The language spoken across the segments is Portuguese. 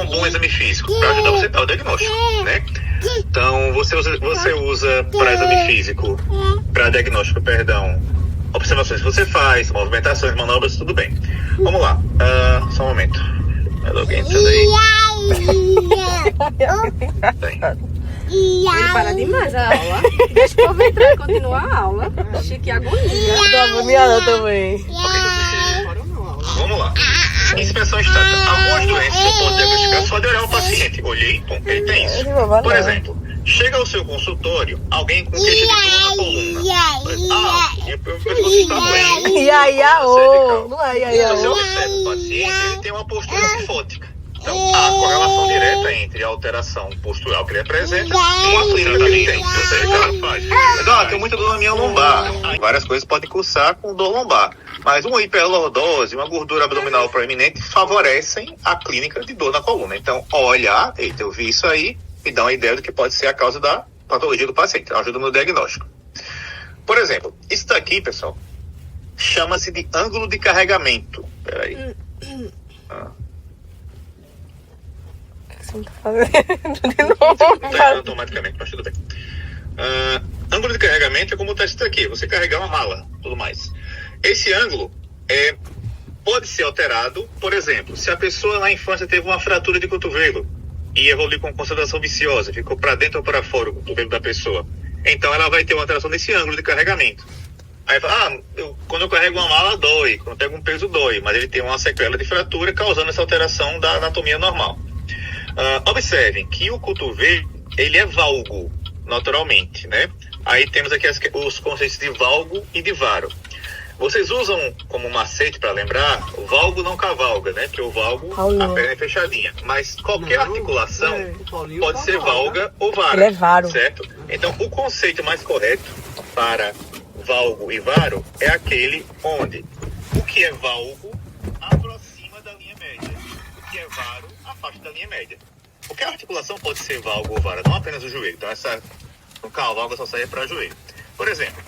bom exame físico? Para ajudar você a dar o diagnóstico, né? Então, você usa para exame físico, para diagnóstico, perdão, observações que você faz, movimentações, manobras, tudo bem. Vamos lá, só um momento. Alguém entrando aí? Ele para demais a aula. Deixa o povo entrar e continuar a aula. Chique agonia. Tô agoniada também. Vamos lá. Inspeção estática. Algumas doenças eu posso diagnosticar só de olhar o paciente. Olhei, bom, ele tem isso. Por exemplo, chega ao seu consultório alguém com queixa de dor na coluna. Meu pescoço está doendo. Não é Se você observa o paciente, ele tem uma postura sifótica. Então, há correlação direta entre a alteração postural que ele apresenta e uma clínica que ele tem. Eu sei que ela faz. Mas, tenho muita dor na minha lombar. Várias coisas podem cursar com dor lombar. Mas uma hiperlordose, uma gordura abdominal proeminente favorecem a clínica de dor na coluna. Então, olhar, eita, eu vi isso aí, me dá uma ideia do que pode ser a causa da patologia do paciente. Ajuda no diagnóstico. Por exemplo, isso daqui, pessoal, chama-se de ângulo de carregamento. Peraí. Você não tá fazendo de novo, Tá automaticamente, mas tudo bem. Ângulo de carregamento é como está escrito aqui, você carregar uma mala, tudo mais. Esse ângulo pode ser alterado, por exemplo, se a pessoa na infância teve uma fratura de cotovelo e evoluiu com concentração viciosa, ficou para dentro ou para fora o cotovelo da pessoa, então ela vai ter uma alteração nesse ângulo de carregamento. Aí fala, quando eu carrego uma mala dói, quando eu pego um peso dói, mas ele tem uma sequela de fratura causando essa alteração da anatomia normal. Observem que o cotovelo, ele é valgo, naturalmente, né? Aí temos aqui os conceitos de valgo e de varo. Vocês usam como macete para lembrar, o valgo não cavalga, né? Porque o valgo, a perna é fechadinha. Mas qualquer articulação pode ser valga ou vara. Ele é varo. Certo? Então, o conceito mais correto para valgo e varo é aquele onde o que é valgo aproxima da linha média. O que é varo afasta da linha média. Porque a articulação pode ser valgo ou vara, não apenas o joelho. Então, no cavalgo só sai para joelho. Por exemplo,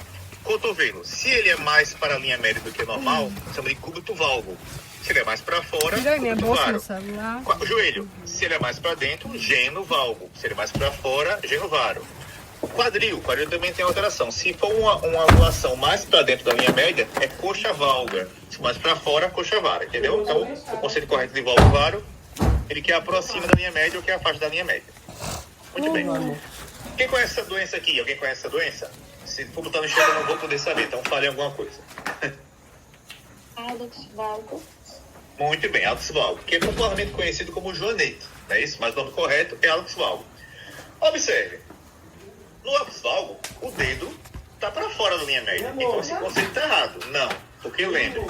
cotovelo, se ele é mais para a linha média do que normal, chama de cúbito valgo. Se ele é mais para fora, cúbito varo. Joelho, se ele é mais para dentro, geno valgo. Se ele é mais para fora, geno varo. Quadril também tem alteração. Se for uma angulação mais para dentro da linha média, é coxa valga. Se mais para fora, coxa vara, entendeu? Então, o conceito correto de valgo varo, ele que aproxima da linha média ou que afasta da linha média. Muito bem. Quem conhece essa doença aqui? Alguém conhece essa doença? Se for botar no chat, eu não vou poder saber, então fale alguma coisa. Alex valgo. Muito bem, Alex valgo, que é popularmente conhecido como joanete, não é isso? Mas o nome correto é Alex valgo. Observe, no Alex valgo, o dedo está para fora da linha média. Então esse conceito está errado. Não, porque lembre,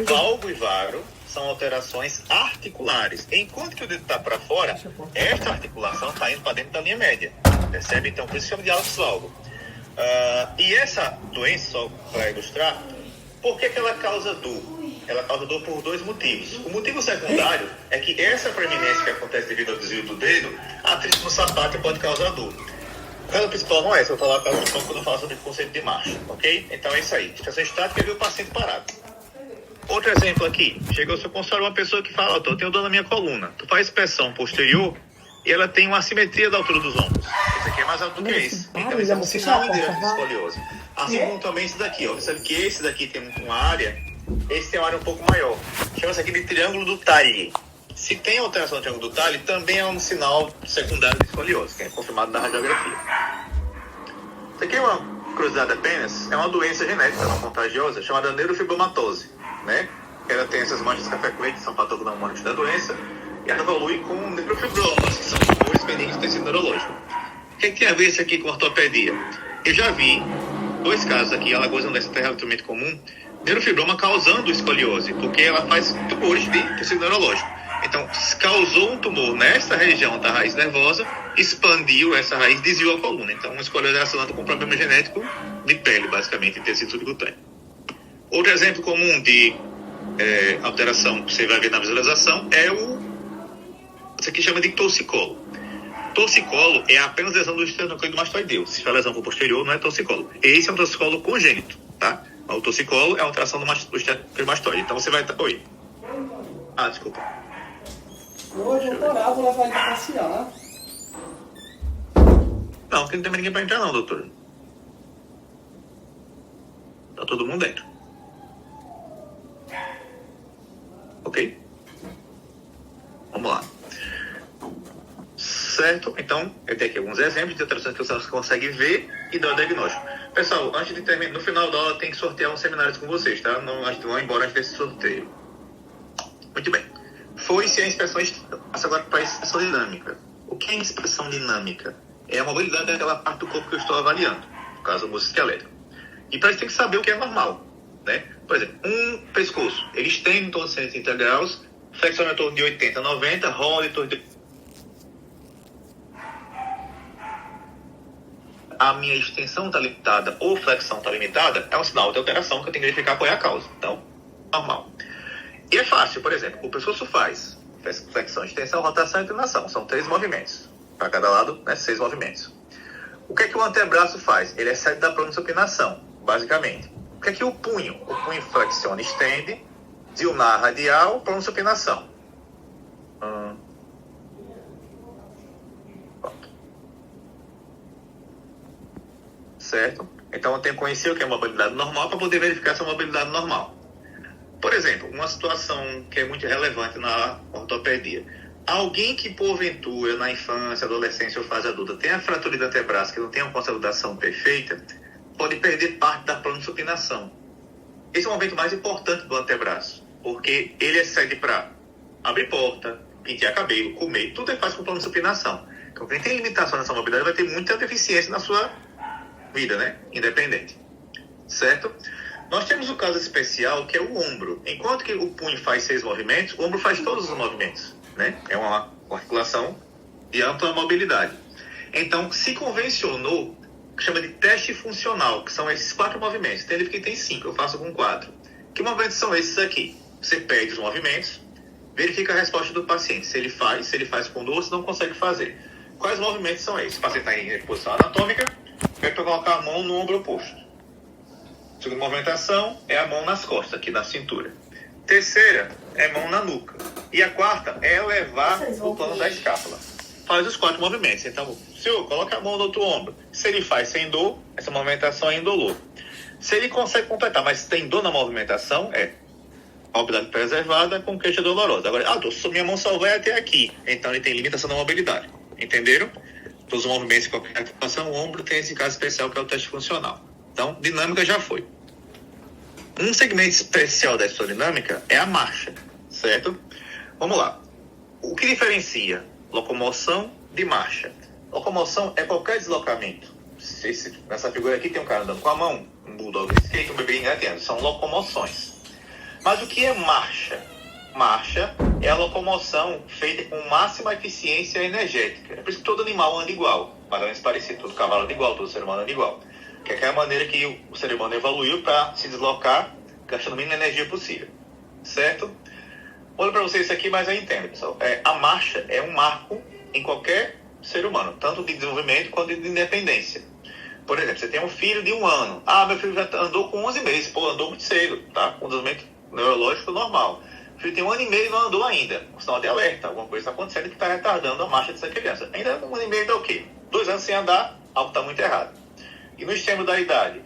valgo e varo são alterações articulares. Enquanto que o dedo está para fora, esta articulação está indo para dentro da linha média. Percebe? Então, por isso chama de Alex valgo. E essa doença, só para ilustrar, por que ela causa dor? Ela causa dor por dois motivos. O motivo secundário é que essa preeminência que acontece devido ao desvio do dedo, atrito no sapato pode causar dor. A causa principal não é essa, eu vou falar a causa principal quando eu falo sobre o conceito de marcha, ok? Então é isso aí. Estação estática é ver o paciente parado. Outro exemplo aqui, chega ao seu consultório uma pessoa que fala, eu tenho dor na minha coluna. Tu faz inspeção posterior e ela tem uma assimetria da altura dos ombros. Esse aqui é mais alto do que esse. Então esse é um sinal indireto de escoliose. Assim como também esse daqui, ó. Sabe que esse daqui tem uma área, esse tem uma área um pouco maior. Chama-se aqui de triângulo do Talley. Se tem alteração do triângulo do Talley, também é um sinal secundário de escoliose, que é confirmado na radiografia. Isso aqui é uma curiosidade apenas, é uma doença genética não contagiosa chamada neurofibromatose, né? Ela tem essas manchas café com leite, que são patognomônicos da doença, e ela evolui com neurofibromas, que são tumores benignos do tecido neurológico. O que tem a ver isso aqui com ortopedia? Eu já vi 2 casos aqui, Alagoas é uma doença relativamente comum, neurofibroma causando escoliose, porque ela faz tumores de tecido neurológico. Então, causou um tumor nessa região da raiz nervosa, expandiu essa raiz, desviou a coluna. Então, uma escoliose relacionada com um problema genético de pele, basicamente, de tecido subcutâneo. Outro exemplo comum de alteração que você vai ver na visualização é isso aqui chama de torcicolo. Torcicolo é apenas lesão do esternocleido mastoideu. Se for lesão por posterior, não é torcicolo. Esse é um torcicolo congênito, tá? O torcicolo é uma alteração do esternocleido mastoide. Então, você vai... Oi. Desculpa. Hoje vou parar, vou levar ele pra passear. Não, porque não tem mais ninguém pra entrar não, doutor. Tá todo mundo dentro. Ok? Vamos lá. Certo? Então, eu tenho aqui alguns exemplos de alterações que você consegue ver e dar o diagnóstico. Pessoal, antes de terminar, no final da aula tem que sortear uns seminários com vocês, tá? Não vão embora antes desse sorteio. Muito bem. Foi-se a inspeção externa. Passa agora para a inspeção dinâmica. O que é inspeção dinâmica? É a mobilidade daquela parte do corpo que eu estou avaliando, no caso, o músculo esquelético. E para isso tem que saber o que é normal, né? Por exemplo, um pescoço, ele estende em torno de 130 graus, flexiona em torno de 80 a 90, rola em torno de... A minha extensão está limitada ou flexão está limitada, é um sinal de alteração que eu tenho que verificar qual é a causa. Então, normal. E é fácil, por exemplo, o pescoço faz flexão, extensão, rotação e inclinação. São 3 movimentos. Para cada lado, né, 6 movimentos. O que é que o antebraço faz? Ele excede da pronossupinação, basicamente. O que é que o punho? O punho flexiona, estende, diunar radial, pronossupinação. Certo? Então eu tenho que conhecer o que é mobilidade normal para poder verificar essa mobilidade normal. Por exemplo, uma situação que é muito relevante na ortopedia. Alguém que, porventura, na infância, adolescência ou fase adulta, tem a fratura de antebraço, que não tem uma consolidação perfeita, pode perder parte da pronossupinação. Esse é o momento mais importante do antebraço, porque ele excede para abrir porta, pentear cabelo, comer, tudo é fácil com pronossupinação. Então, quem tem limitação nessa mobilidade vai ter muita deficiência na sua vida, né? Independente. Certo? Nós temos o caso especial, que é o ombro. Enquanto que o punho faz 6 movimentos, o ombro faz todos os movimentos, né? É uma articulação de ampla mobilidade. Então, se convencionou, que chama de teste funcional, que são esses 4 movimentos. Tem livro que tem 5, eu faço com 4. Que movimentos são esses aqui? Você pede os movimentos, verifica a resposta do paciente. Se ele faz com dor, se não consegue fazer. Quais movimentos são esses? O paciente está em posição anatômica, pede para colocar a mão no ombro oposto. Segunda movimentação é a mão nas costas, aqui na cintura. Terceira é mão na nuca. E a quarta é elevar o plano da escápula. Faz os 4 movimentos. Então, senhor, coloca a mão no outro ombro. Se ele faz sem dor, essa movimentação é indolor. Se ele consegue completar, mas tem dor na movimentação, é mobilidade preservada com queixa dolorosa. Agora, minha mão só vai até aqui. Então, ele tem limitação da mobilidade. Entenderam? Todos os movimentos de qualquer articulação, o ombro tem esse caso especial que é o teste funcional. Então, dinâmica já foi. Um segmento especial da dinâmica é a marcha, certo? Vamos lá. O que diferencia locomoção de marcha? Locomoção é qualquer deslocamento. Nessa figura aqui tem um cara andando com a mão, um bulldog skate, um bebê engateando. São locomoções. Mas o que é marcha? Marcha é a locomoção feita com máxima eficiência energética. É por isso que todo animal anda igual, mais ou menos parecido. Todo cavalo anda igual, todo ser humano anda igual. Que é a maneira que o ser humano evoluiu para se deslocar, gastando a mínima energia possível. Certo? Olha para vocês isso aqui, mas aí entendo, pessoal. A marcha é um marco em qualquer ser humano, tanto de desenvolvimento quanto de independência. Por exemplo, você tem um filho de 1 ano. Meu filho já andou com 11 meses. Andou muito cedo, tá? Com desenvolvimento neurológico normal. O filho tem 1 ano e meio e não andou ainda. Um sinal de alerta. Alguma coisa está acontecendo que está retardando a marcha dessa criança. Ainda 1 ano e meio dá o quê? 2 anos sem andar, algo está muito errado. E no extremo da idade,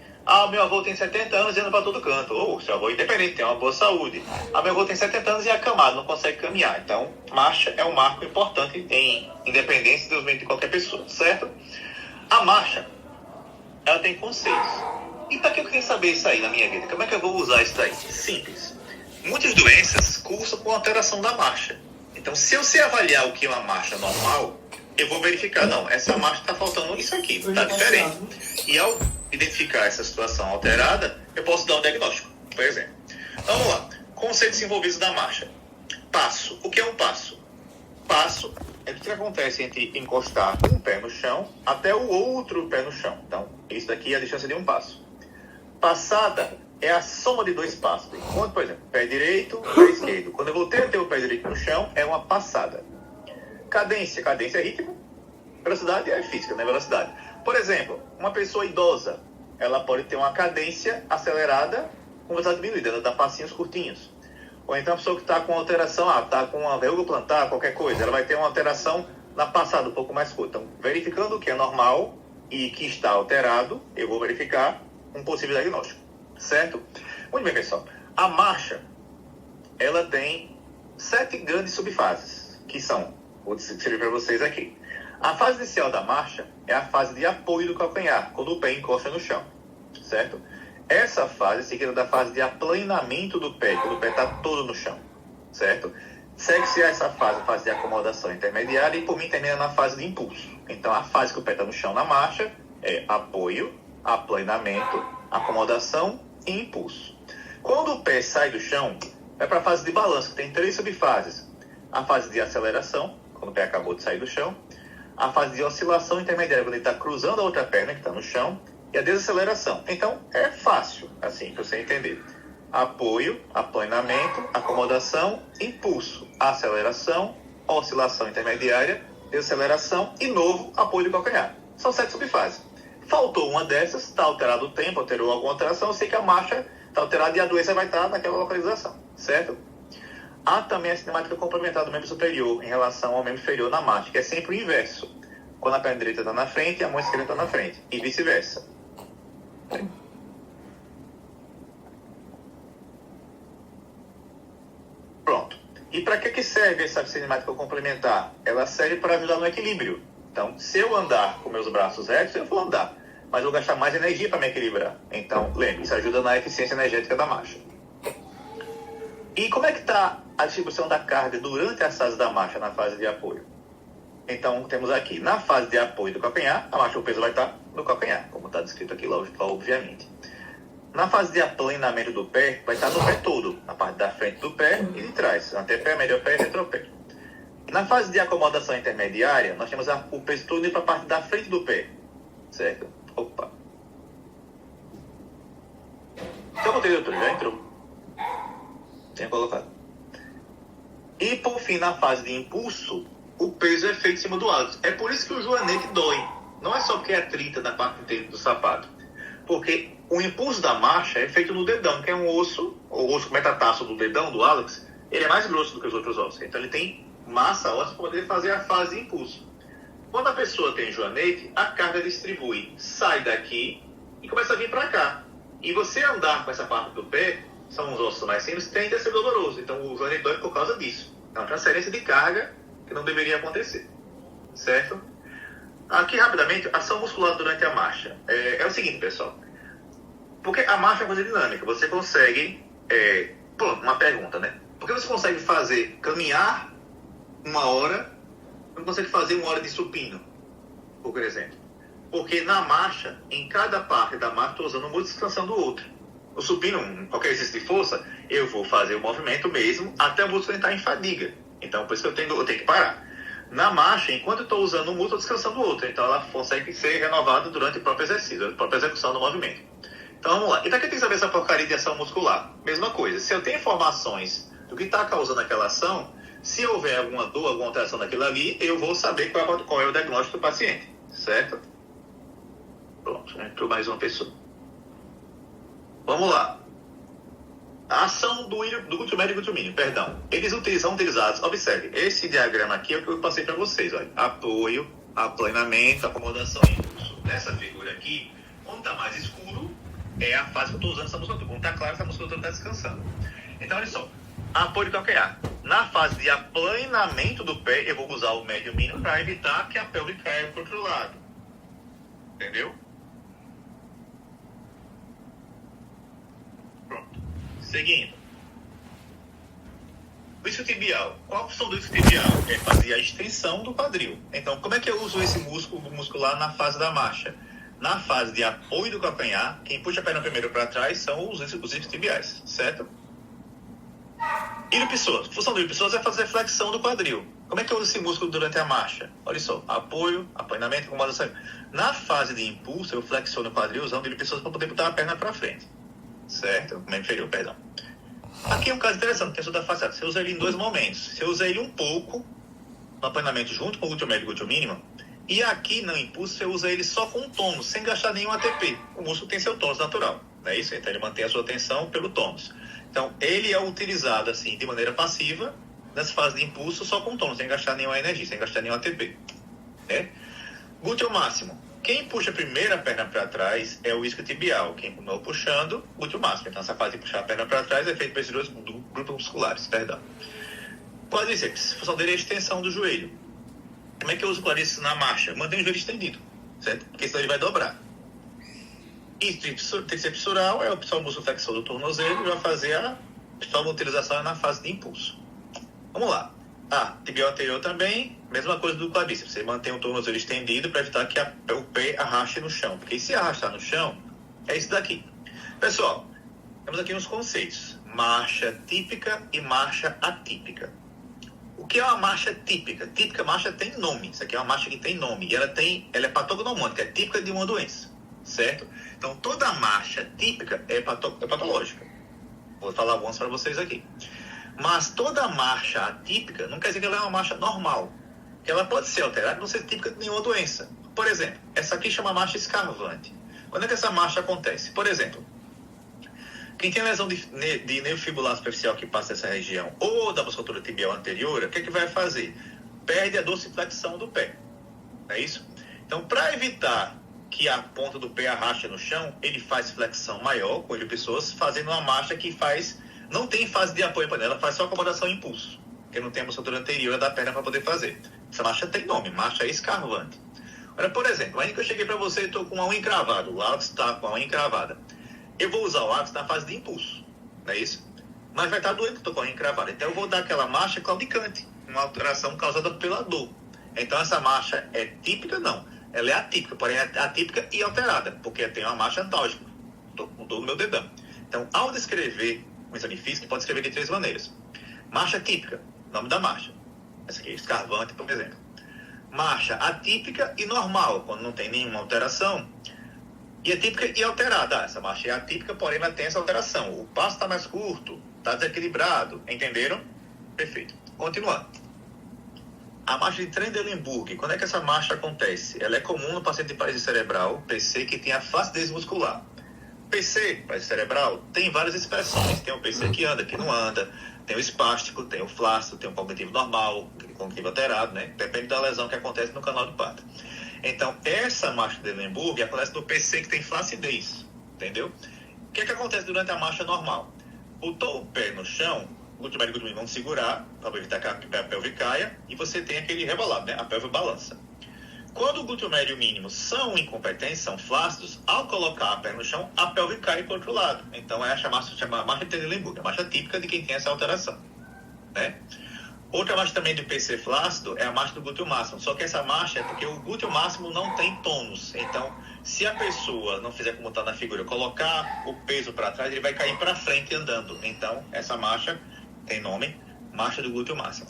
meu avô tem 70 anos e anda para todo canto. Seu avô é independente, tem uma boa saúde. Meu avô tem 70 anos e é acamado, não consegue caminhar. Então, marcha é um marco importante em independência e desenvolvimento de qualquer pessoa, certo? A marcha, ela tem conceitos. E para que eu tenho que saber isso aí na minha vida? Como é que eu vou usar isso aí? Simples. Muitas doenças cursam com alteração da marcha. Então, se eu sei avaliar o que é uma marcha normal, eu vou verificar, não, essa marcha está faltando isso aqui, está diferente. E ao identificar essa situação alterada, eu posso dar um diagnóstico, por exemplo. Então, vamos lá. Conceitos envolvidos da marcha. Passo. O que é um passo? Passo é o que acontece entre encostar um pé no chão até o outro pé no chão. Então, isso daqui é a distância de um passo. Passada é a soma de 2 passos. Enquanto, por exemplo, pé direito, pé esquerdo. Quando eu voltei a ter o pé direito no chão, é uma passada. Cadência é ritmo, velocidade é física, né? Velocidade. Por exemplo, uma pessoa idosa, ela pode ter uma cadência acelerada com velocidade diminuída, ela dá passinhos curtinhos. Ou então a pessoa que está com alteração, está com uma verruga plantar, qualquer coisa, ela vai ter uma alteração na passada um pouco mais curta. Então, verificando o que é normal e que está alterado, eu vou verificar um possível diagnóstico, certo? Muito bem, pessoal. A marcha, ela tem 7 grandes subfases, que são, vou descrever para vocês aqui. A fase inicial da marcha é a fase de apoio do calcanhar, quando o pé encosta no chão, certo? Essa fase é seguida da fase de aplanamento do pé, quando o pé está todo no chão, certo? Segue-se essa fase, a fase de acomodação intermediária, e por mim termina na fase de impulso. Então, a fase que o pé está no chão na marcha é apoio, aplanamento, acomodação e impulso. Quando o pé sai do chão, vai para a fase de balanço, que tem 3 subfases. A fase de aceleração, quando o pé acabou de sair do chão. A fase de oscilação intermediária, quando ele está cruzando a outra perna, que está no chão. E a desaceleração. Então, é fácil, assim, para você entender. Apoio, aplanamento, acomodação, impulso, aceleração, oscilação intermediária, desaceleração e novo apoio do calcanhar. São 7 subfases. Faltou uma dessas, está alterado o tempo, alterou alguma alteração, eu sei que a marcha está alterada e a doença vai estar naquela localização, certo? Há também a cinemática complementar do membro superior em relação ao membro inferior na marcha, que é sempre o inverso. Quando a perna direita está na frente e a mão esquerda está na frente, e vice-versa. Pronto. E para que serve essa cinemática complementar? Ela serve para ajudar no equilíbrio. Então, se eu andar com meus braços retos, eu vou andar. Mas eu vou gastar mais energia para me equilibrar. Então, lembre, isso ajuda na eficiência energética da marcha. E como é que está a distribuição da carga durante as fases da marcha na fase de apoio? Então, temos aqui, na fase de apoio do calcanhar, a marcha, o peso vai estar no calcanhar, como está descrito aqui, obviamente. Na fase de aplanamento do pé, vai estar no pé todo, na parte da frente do pé e de trás, antepé, médio pé e retropé. Na fase de acomodação intermediária, nós temos o peso todo indo para a parte da frente do pé, certo? Opa. Então, botei, doutor, já entrou. Tinha colocado. E, por fim, na fase de impulso, o peso é feito em cima do hálux. É por isso que o joanete dói. Não é só porque é 30 na parte inteira do sapato. Porque o impulso da marcha é feito no dedão, que é um osso, o osso metatarso do dedão, do hálux, ele é mais grosso do que os outros ossos. Então ele tem massa óssea para poder fazer a fase de impulso. Quando a pessoa tem joanete, a carga distribui, sai daqui e começa a vir para cá. E você andar com essa parte do pé, são os ossos mais simples, tende a ser doloroso. Então o joanete dói por causa disso. É uma transferência de carga que não deveria acontecer, certo? Aqui, rapidamente, ação muscular durante a marcha. É o seguinte, pessoal. Porque a marcha é uma coisa dinâmica. Você consegue... uma pergunta, né? Por que você consegue caminhar 1 hora, não consegue fazer 1 hora de supino, por exemplo? Porque na marcha, em cada parte da marcha, estou usando um músculo descansando o outro. O supino, qualquer exercício de força, eu vou fazer o movimento mesmo até o músculo entrar em fadiga. Então, por isso que eu tenho que parar. Na marcha, enquanto eu estou usando um músculo, estou descansando o outro. Então, ela consegue ser renovada durante o próprio exercício, a própria execução do movimento. Então, vamos lá. E para que tem que saber essa porcaria de ação muscular? Mesma coisa. Se eu tenho informações do que está causando aquela ação, se houver alguma dor, alguma alteração daquilo ali, eu vou saber qual é o diagnóstico do paciente. Certo? Pronto. Entrou mais uma pessoa. Vamos lá. A ação do glúteo médio e glúteo mínimo, perdão. Eles são utilizados, observe, esse diagrama aqui é o que eu passei para vocês, olha. Apoio, aplanamento, acomodação e impulso. Nessa figura aqui, quando está mais escuro, é a fase que eu estou usando essa musculatura. Quando está claro, essa musculatura está descansando. Então, olha só. Apoio do calcanhar. Na fase de aplanamento do pé, eu vou usar o médio mínimo para evitar que a pelve caia para o outro lado. Entendeu? Seguindo. O isquiotibial. Qual a função do isquiotibial? É fazer a extensão do quadril. Então, como é que eu uso esse músculo muscular na fase da marcha? Na fase de apoio do calcanhar, quem puxa a perna primeiro para trás são os isquiotibiais, certo? Ilho-pessoas. A função do ilho-pessoas é fazer flexão do quadril. Como é que eu uso esse músculo durante a marcha? Olha só, apoio, apoiamento, acomodação. Na fase de impulso, eu flexiono o quadril usando o ilho-pessoas para poder botar a perna para frente. Certo? Membro inferior, perdão. Aqui é um caso interessante, tensor da face. Você usa ele em 2 momentos. Você usa ele um pouco no apanhamento junto com o glúteo médio e glúteo mínimo. E aqui no impulso você usa ele só com um tônus, sem gastar nenhum ATP. O músculo tem seu tônus natural. Não é isso? Então ele mantém a sua tensão pelo tônus. Então, ele é utilizado assim de maneira passiva nessa fase de impulso só com tônus, sem gastar nenhuma energia, sem gastar nenhum ATP. Né? Glúteo máximo. Quem puxa a primeira perna para trás é o isquiotibial. Quem continua puxando, glúteo máximo. Então, essa fase de puxar a perna para trás é feita por esses dois grupos musculares. Perdão. Quadríceps. Função dele é a extensão do joelho. Como é que eu uso o quadríceps na marcha? Mantém o joelho estendido, certo? Porque senão ele vai dobrar. E tríceps sural é o principal músculo flexor do tornozelo e vai fazer a principal utilização na fase de impulso. Vamos lá. Tibial anterior também, mesma coisa do quadríceps. Você mantém o tornozelo estendido para evitar que o pé arraste no chão. Porque se arrastar no chão, é isso daqui. Pessoal, temos aqui uns conceitos. Marcha típica e marcha atípica. O que é uma marcha típica? Típica marcha tem nome. Isso aqui é uma marcha que tem nome. E ela é patognomônica, é típica de uma doença. Certo? Então, toda marcha típica é patológica. Vou falar algumas para vocês aqui. Mas toda marcha atípica não quer dizer que ela é uma marcha normal. Que ela pode ser alterada e não ser típica de nenhuma doença. Por exemplo, essa aqui chama marcha escarvante. Quando é que essa marcha acontece? Por exemplo, quem tem lesão de nervo fibular superficial que passa essa região ou da musculatura tibial anterior, o que é que vai fazer? Perde a dorsiflexão do pé. Não é isso? Então, para evitar que a ponta do pé arraste no chão, ele faz flexão maior, com ele pessoas fazendo uma marcha que não tem fase de apoio para ela, faz só acomodação e impulso, porque não tem a musculatura anterior da perna para poder fazer. Essa marcha tem nome, marcha escarvante. Olha, por exemplo, ainda que eu cheguei para você e estou com uma unha encravada, o Alex está com a unha encravada. Eu vou usar o Alex na fase de impulso, não é isso? Mas vai estar doendo que estou com a unha encravada. Então eu vou dar aquela marcha claudicante, uma alteração causada pela dor. Então essa marcha é típica? Não. Ela é atípica, porém é atípica e alterada, porque tem uma marcha antálgica. Estou com dor no meu dedão. Então, ao descrever um exame físico, pode escrever de 3 maneiras. Marcha típica, nome da marcha. Essa aqui é escarvante, por exemplo. Marcha atípica e normal, quando não tem nenhuma alteração. E atípica e alterada. Essa marcha é atípica, porém ela tem essa alteração. O passo está mais curto, está desequilibrado. Entenderam? Perfeito. Continuando. A marcha de Trendelenburg, quando é que essa marcha acontece? Ela é comum no paciente de paralisia cerebral, PC, que tem a flacidez muscular. PC, paralisia cerebral, tem várias expressões. Tem o PC que anda, que não anda. Tem o espástico, tem o flácido, tem o cognitivo normal, cognitivo alterado, né? Depende da lesão que acontece no canal do Pata. Então, essa marcha de Trendelenburg acontece no PC que tem flacidez, entendeu? O que é que acontece durante a marcha normal? Botou o pé no chão, o glúteo médio e o glúteo mínimo vão segurar para evitar que a pelve caia e você tem aquele rebolado, né? A pelve balança. Quando o glúteo médio e o mínimo são incompetentes, são flácidos, ao colocar a perna no chão, a pelve cai para o outro lado. Então é a marcha de Trendelenburg, a marcha típica de quem tem essa alteração, né? Outra marcha também do PC flácido é a marcha do glúteo máximo. Só que essa marcha é porque o glúteo máximo não tem tônus. Então, se a pessoa não fizer como está na figura, colocar o peso para trás, ele vai cair para frente andando. Então, essa marcha tem nome, marcha do glúteo máximo.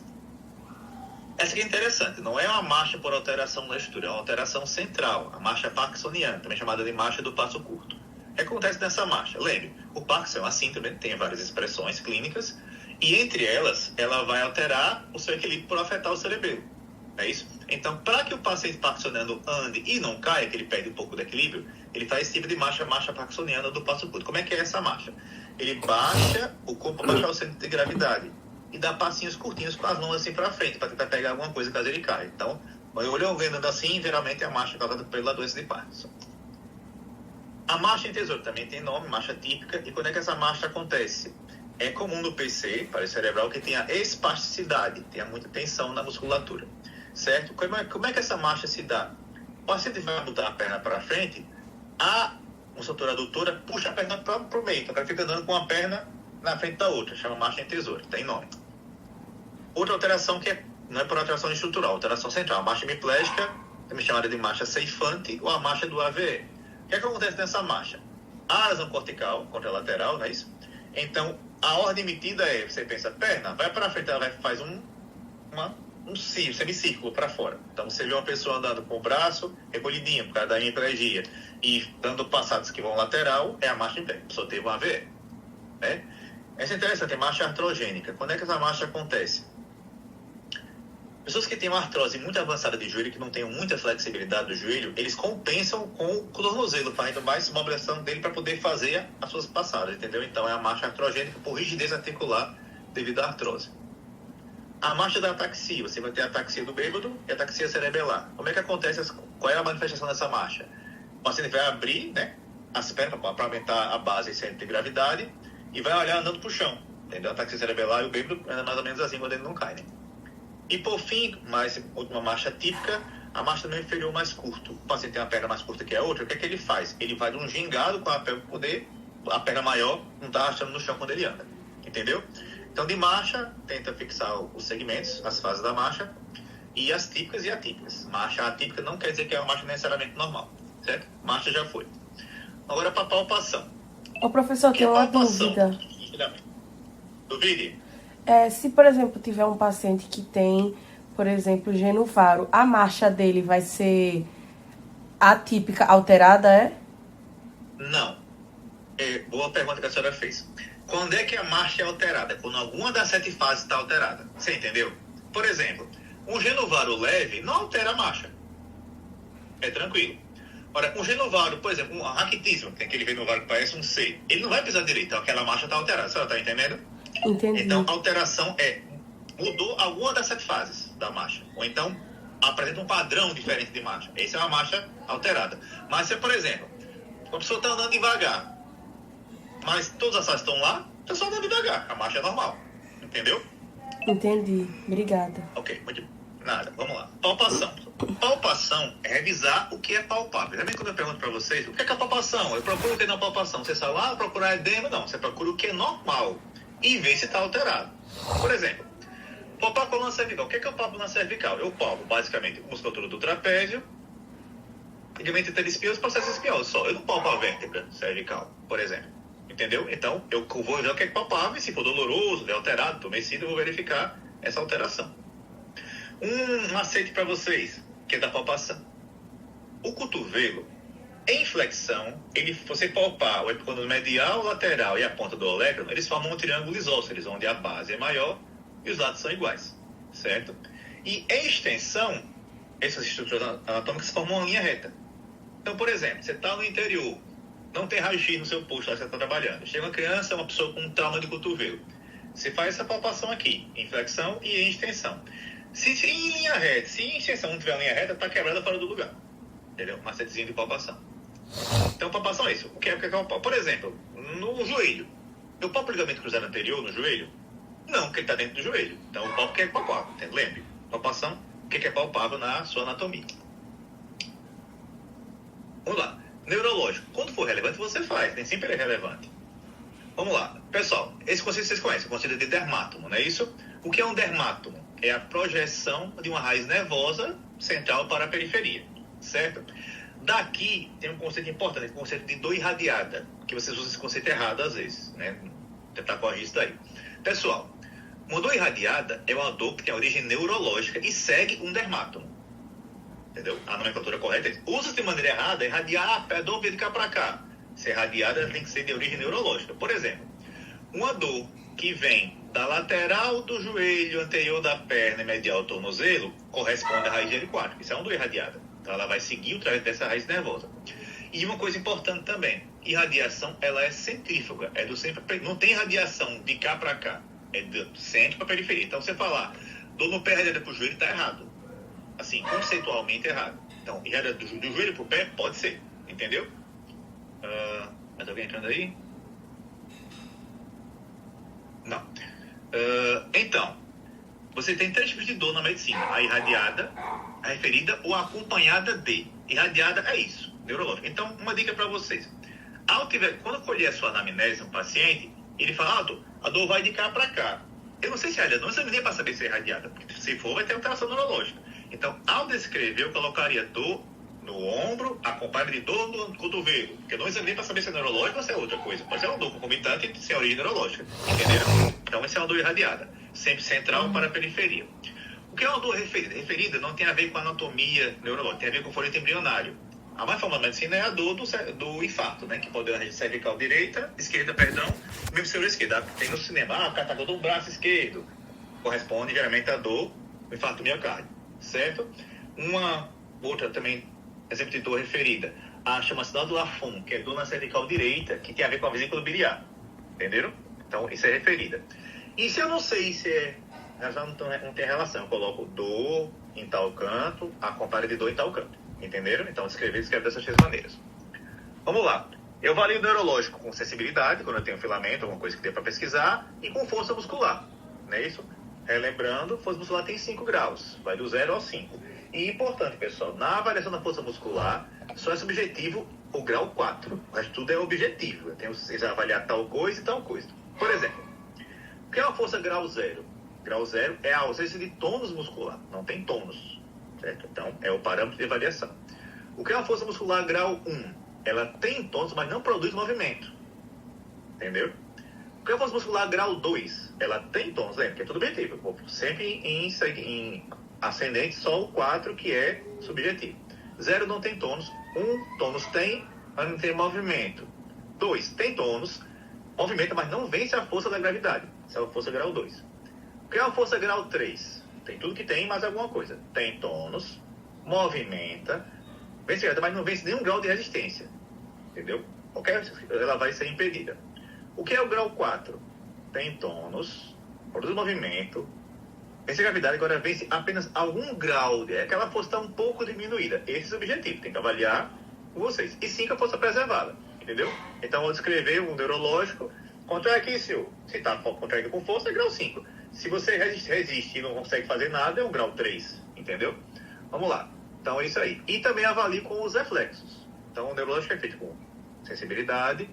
Essa aqui é interessante. Não é uma marcha por alteração na estrutura, é uma alteração central. A marcha parkinsoniana, também chamada de marcha do passo curto. O que acontece nessa marcha? Lembre, o Parkinson é uma síndrome, tem várias expressões clínicas, e entre elas, ela vai alterar o seu equilíbrio por afetar o cerebelo. É isso? Então, para que o paciente parkinsoniano ande e não caia, que ele perde um pouco do equilíbrio, ele faz esse tipo de marcha parkinsoniana do passo curto. Como é que é essa marcha? Ele baixa o corpo para baixar o centro de gravidade e dá passinhos curtinhos com as mãos assim para frente, para tentar pegar alguma coisa caso ele caia. Então, quando eu olho andando assim, geralmente é a marcha causada pela doença de Parkinson. A marcha em tesouro também tem nome, marcha típica. E quando é que essa marcha acontece? É comum no PC, paralisia cerebral, que tenha espasticidade, tenha muita tensão na musculatura, certo? Como é que essa marcha se dá? O paciente vai botar a perna para frente, a musculatura adutora puxa a perna para o meio, então o cara fica andando com a perna na frente da outra, chama marcha em tesouro, tem nome. Outra alteração que não é por alteração estrutural, alteração central, a marcha hemiplégica, também chamada de marcha ceifante ou a marcha do AVE. O que acontece nessa marcha? A lesão cortical, contralateral, não é isso? Então, a ordem emitida é, você pensa, perna, vai para frente, ela faz um semicírculo para fora. Então, você vê uma pessoa andando com o braço recolhidinho, por causa da hemiplegia, e dando passadas que vão lateral, é a marcha em pé. A pessoa teve um AVE. Né? Essa é interessante, é marcha artrogênica. Quando é que essa marcha acontece? A Pessoas que têm uma artrose muito avançada de joelho, que não têm muita flexibilidade do joelho, eles compensam com o tornozelo, fazendo mais mobilização dele para poder fazer as suas passadas, entendeu? Então é a marcha artrogênica por rigidez articular devido à artrose. A marcha da ataxia, você vai ter a ataxia do bêbado e a ataxia cerebelar. Como é que acontece? Qual é a manifestação dessa marcha? O paciente vai abrir, né, as pernas para aumentar a base e centro de gravidade e vai olhar andando para o chão, entendeu? A ataxia cerebelar e o bêbado anda mais ou menos assim quando ele não cai, né? E por fim, mais última marcha típica, a marcha do membro inferior mais curto. O paciente tem uma perna mais curta que a outra, o que é que ele faz? Ele vai de um gingado com a perna poder, a perna maior não está arrastando no chão quando ele anda, entendeu? Então, de marcha, tenta fixar os segmentos, as fases da marcha, e as típicas e atípicas. Marcha atípica não quer dizer que é uma marcha necessariamente normal, certo? Marcha já foi. Agora, para palpação. Ô, professor, tem uma dúvida. Duvide? Se, por exemplo, tiver um paciente que tem, por exemplo, genufaro, a marcha dele vai ser atípica, alterada, é? Não. Boa pergunta que a senhora fez. Quando é que a marcha é alterada? Quando alguma das 7 fases está alterada. Você entendeu? Por exemplo, um genuvaro leve não altera a marcha. É tranquilo. Ora, um genuvaro, por exemplo, um raquitismo, tem aquele genuvaro que parece um C, ele não vai pisar direito, então aquela marcha está alterada. A senhora está entendendo? Entendi. Então, a alteração mudou alguma das 7 fases da marcha. Ou então, apresenta um padrão diferente de marcha. Essa é uma marcha alterada. Mas se, por exemplo, a pessoa está andando devagar, mas todas as fases estão lá, você só anda devagar. A marcha é normal. Entendeu? Entendi. Obrigada. Ok, muito nada. Vamos lá. Palpação. Palpação é revisar o que é palpável. Também quando eu pergunto para vocês, o que é palpação? Eu procuro o que é na palpação. Você sabe, procurar edema? Não. Você procura o que é normal e ver se está alterado. Por exemplo, palpar a coluna cervical. O que é eu palpo na cervical? Eu palpo, basicamente, musculatura do trapézio, ligamento interespinhoso e processo espinhoso só. Eu não palpo a vértebra cervical, por exemplo. Entendeu? Então, eu vou ver o que é palpável e se for doloroso, alterado, adormecido, eu vou verificar essa alteração. Um macete para vocês, que é da palpação. O cotovelo, em flexão, você palpar o epicôndilo medial, lateral e a ponta do olecrano, eles formam um triângulo isósceles, onde a base é maior e os lados são iguais, certo? E em extensão, essas estruturas anatômicas formam uma linha reta. Então, por exemplo, você está no interior, não tem raio-x no seu posto lá que você está trabalhando. Chega uma criança, uma pessoa com um trauma de cotovelo. Você faz essa palpação aqui, em flexão e em extensão. Se em linha reta, se em extensão não tiver linha reta, está quebrada fora do lugar. Entendeu? Macetezinho de palpação. Então, palpação é isso. O que é palpar? Por exemplo, no joelho. Eu palpo o ligamento cruzado anterior no joelho? Não, porque ele está dentro do joelho. Então, eu palpo o que é palpável. Lembre, palpação, o que é palpável na sua anatomia. Vamos lá. Neurológico. Quando for relevante, você faz. Nem sempre é relevante. Vamos lá. Pessoal, esse conceito vocês conhecem. O conceito de dermátomo, não é isso? O que é um dermátomo? É a projeção de uma raiz nervosa central para a periferia. Certo? Daqui tem um conceito importante, o conceito de dor irradiada. Que vocês usam esse conceito errado às vezes, né? Tentar corrigir isso daí. Pessoal, uma dor irradiada é uma dor que tem origem neurológica e segue um dermátomo. Entendeu? A nomenclatura correta é: usa de maneira errada, irradiar a dor de cá para cá. Se é irradiada, ela tem que ser de origem neurológica. Por exemplo, uma dor que vem da lateral do joelho anterior da perna e medial do tornozelo corresponde à raiz genicuática. Isso é uma dor irradiada. Então ela vai seguir o trajeto dessa raiz nervosa. E uma coisa importante também: irradiação, ela é centrífuga, é do centro, não tem radiação de cá para cá, é do centro para a periferia. Então você falar dor no pé irradiada para o joelho, está errado. Assim, conceitualmente errado. Então, irradiada do joelho para o pé, pode ser. Entendeu? Mais alguém entrando aí? Não. Então, você tem 3 tipos de dor na medicina: a irradiada, a referida ou a acompanhada de. Irradiada é isso, neurológica. Então, uma dica para vocês: quando colher a sua anamnese no paciente, ele fala: a dor vai de cá para cá. Eu não sei se é irradiada, não examinei para saber se é irradiada, porque se for, vai ter alteração neurológica. Então, ao descrever, eu colocaria dor no ombro, acompanhada de dor no cotovelo, porque eu não examinei para saber se é neurológica ou se é outra coisa. Pode ser uma dor concomitante sem origem neurológica. Entenderam? Então, essa é uma dor irradiada, sempre central para a periferia. O que é uma dor referida? Referida não tem a ver com anatomia neurológica, tem a ver com o folheto embrionário. A mais famosa medicina é a dor do infarto, né? Que pode ser na rede cervical esquerda, mesmo cervical esquerda. Tem no cinema, o cara tá dor do braço esquerdo. Corresponde geralmente à dor infarto do miocárdio, certo? Uma outra também, exemplo de dor referida, chama-se dor do Lafon, que é dor na cervical direita, que tem a ver com a vesícula biliar, entenderam? Então, isso é referida. E se eu não sei se já não tem relação, eu coloco dor em tal canto, a compara de dor em tal canto, entenderam? Então, escreve dessas três maneiras. Vamos lá. Eu avalio o neurológico com sensibilidade, quando eu tenho filamento, alguma coisa que tem para pesquisar, e com força muscular, não é isso? Relembrando, força muscular tem 5 graus, vai do 0 ao 5. E importante, pessoal, na avaliação da força muscular, só é subjetivo o grau 4. O resto tudo é objetivo. Eu tenho que avaliar tal coisa e tal coisa. Por exemplo, o que é uma força grau 0? Grau 0 é a ausência de tônus muscular. Não tem tônus, certo? Então, é o parâmetro de avaliação. O que é uma força muscular grau 1? Ela tem tônus, mas não produz movimento. Entendeu? O que é uma força muscular grau 2? Ela tem tônus, lembra? Que é tudo objetivo. Sempre em ascendente, só o 4 que é subjetivo. 0 não tem tônus. 1, tônus tem, mas não tem movimento. 2, tem tônus, movimenta, mas não vence a força da gravidade. Essa é a força grau 2. O que é uma força grau 3? Tem tudo que tem, mais alguma coisa. Tem tônus, movimenta, vence, mas não vence nenhum grau de resistência. Entendeu? Ela vai ser impedida. O que é o grau 4? Tem tônus, produz movimento, vence a gravidade, agora vence apenas algum grau. Aquela força está um pouco diminuída. Esse é o objetivo, tem que avaliar com vocês. E 5 a força preservada. Entendeu? Então, eu vou descrever um neurológico. Contraído, se está contraído com força, é grau 5. Se você resiste e não consegue fazer nada, é um grau 3. Entendeu? Vamos lá. Então, é isso aí. E também avalio com os reflexos. Então, o neurológico é feito com sensibilidade,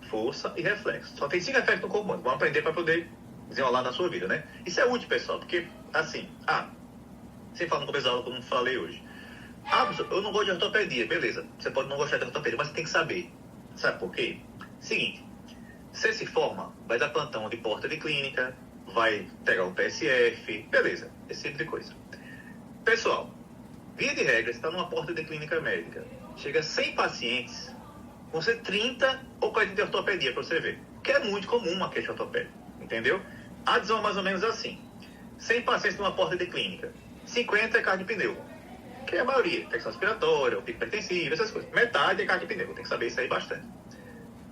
força e reflexo. Só tem 5 reflexos no corpo humano. Vamos aprender para poder desenrolar na sua vida, né? Isso é útil, pessoal, porque, assim, sem falar no começo da aula, como eu falei hoje. Eu não gosto de ortopedia, beleza. Você pode não gostar de ortopedia, mas você tem que saber. Sabe por quê? Seguinte, você se forma, vai dar plantão de porta de clínica, vai pegar um PSF, beleza, esse tipo de coisa. Pessoal, via de regra, você está numa porta de clínica médica, chega 100 pacientes, vão ser 30 ou 40 de ortopedia para você ver, que é muito comum uma queixa ortopédica, entendeu? A adesão é mais ou menos assim, 100 pacientes numa porta de clínica, 50 é carne de pneu, que é a maioria, infecção respiratória, o pico hipertensivo, essas coisas. Metade é carne de pneu, tem que saber isso aí bastante.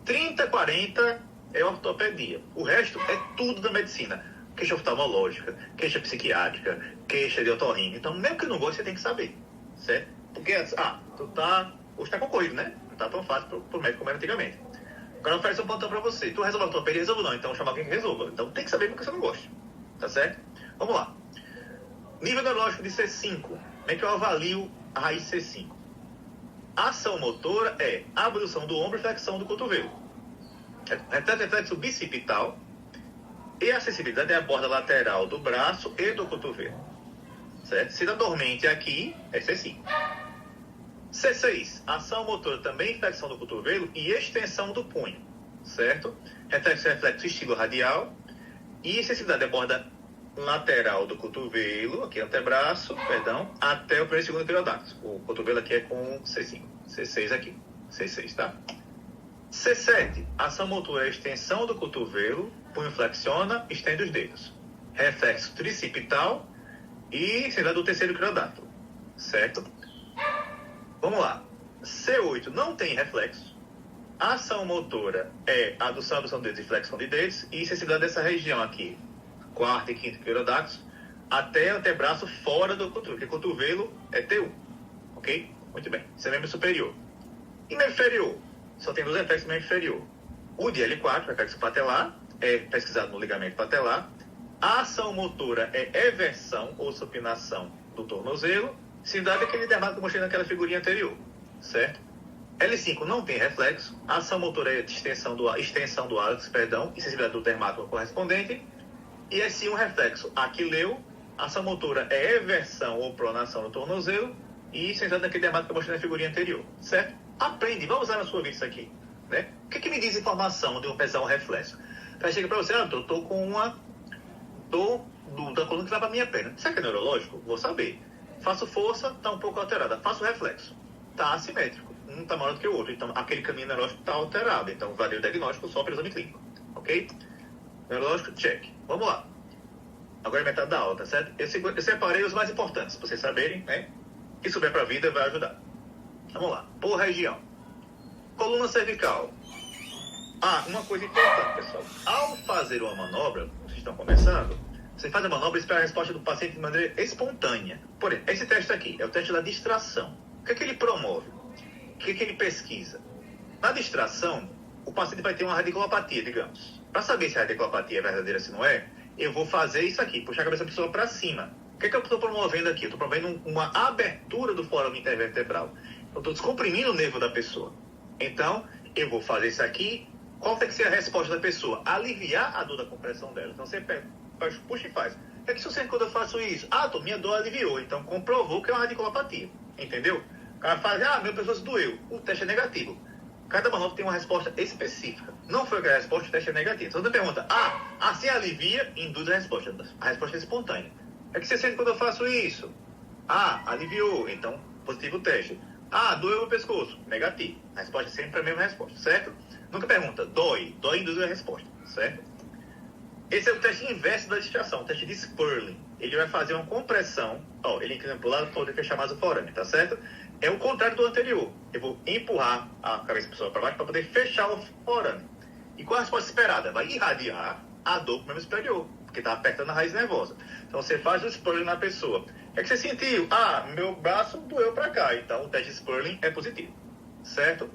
30, 40 é ortopedia. O resto é tudo da medicina. Queixa oftalmológica, queixa psiquiátrica, queixa de otorrino. Então, mesmo que não goste, você tem que saber, certo? Porque, hoje tá concorrido, né? Não tá tão fácil pro médico como era antigamente. O cara oferece um plantão pra você. Tu resolve a ortopedia, resolve não. Então, chama alguém que resolva. Então, tem que saber porque você não gosta. Tá certo? Vamos lá. Nível neurológico de C5. Como é que eu avalio a raiz C5? A ação motora é a abdução do ombro e flexão do cotovelo. Reflexo bicipital. E a sensibilidade é a borda lateral do braço e do cotovelo. Certo? Se está dormente aqui, é C5. C6. Ação motora também flexão do cotovelo e extensão do punho. Certo? Reflexo estilo radial. E sensibilidade é a borda lateral do cotovelo, aqui antebraço, até o primeiro e segundo quirodáctilo. O cotovelo aqui é com C5. C6 aqui. C6, tá? C7. Ação motora é a extensão do cotovelo, punho flexiona, estende os dedos. Reflexo tricipital e sensibilidade do terceiro quirodáctilo. Certo? Vamos lá. C8 não tem reflexo. A ação motora é adução de dedos e flexão de dedos e sensibilidade dessa região aqui, quarto e quinto quirodáctilo, até antebraço fora do cotovelo, porque cotovelo é T1, ok? Muito bem, isso é membro superior. E membro inferior? Só tem 2 reflexos no membro inferior. O de L4, reflexo patelar, é pesquisado no ligamento patelar. A ação motora é eversão ou supinação do tornozelo. Sensibilidade é aquele dermato que eu mostrei naquela figurinha anterior, certo? L5 não tem reflexo. A ação motora é extensão do hálux, e sensibilidade do dermato correspondente. E S1 reflexo aquileu, ação motora é eversão ou pronação no tornozelo e sensibilidade daquele dermato que eu mostrei na figurinha anterior, certo? Aprende, vamos usar na sua vida isso aqui, né? O que me diz informação de eu pesar um reflexo? Aí chega para você, eu tô com uma dor da coluna que vai para minha perna. Será que é neurológico? Vou saber. Faço força, tá um pouco alterada. Faço reflexo, tá assimétrico. Um tá maior do que o outro. Então, aquele caminho neurológico tá alterado. Então, varia o diagnóstico só pelo exame clínico, ok? Neurológico, check. Vamos lá. Agora é metade da aula, tá certo? Eu separei os mais importantes, pra vocês saberem, né? Que souber pra vida vai ajudar. Vamos lá. Por região. Coluna cervical. Uma coisa importante, pessoal. Ao fazer uma manobra, vocês estão começando, você faz a manobra e espera a resposta do paciente de maneira espontânea. Por exemplo, esse teste aqui é o teste da distração. O que é que ele promove? O que é que ele pesquisa? Na distração, o paciente vai ter uma radiculopatia, digamos. Para saber se a radiculopatia é verdadeira ou se não é, eu vou fazer isso aqui, puxar a cabeça da pessoa para cima. O que é que eu estou promovendo aqui? Eu estou promovendo uma abertura do fórame intervertebral. Eu estou descomprimindo o nervo da pessoa. Então, eu vou fazer isso aqui. Qual tem que ser a resposta da pessoa? Aliviar a dor da compressão dela. Então, você puxa e faz. O que é que sucede quando eu faço isso? Minha dor aliviou. Então, comprovou que é uma radiculopatia. Entendeu? O cara fala, meu pescoço doeu. O teste é negativo. Cada manobra tem uma resposta específica. Não foi aquela resposta, o teste é negativo. Então, você pergunta, assim alivia, induz a resposta. A resposta é espontânea. O que você sente quando eu faço isso? Aliviou. Então, positivo o teste. Doeu o pescoço. Negativo. A resposta é sempre a mesma resposta, certo? Nunca pergunta, dói. Dói induz a resposta, certo? Esse é o teste inverso da distração, o teste de Sperling. Ele vai fazer uma compressão, ele inclina para o lado para poder fechar mais o forame, tá certo? É o contrário do anterior. Eu vou empurrar a cabeça da pessoa para baixo para poder fechar o forame. E qual a resposta esperada? Vai irradiar a dor para o membro superior, porque está apertando a raiz nervosa. Então você faz o Sperling na pessoa. O que é que você sentiu? Meu braço doeu para cá. Então o teste de Sperling é positivo, certo?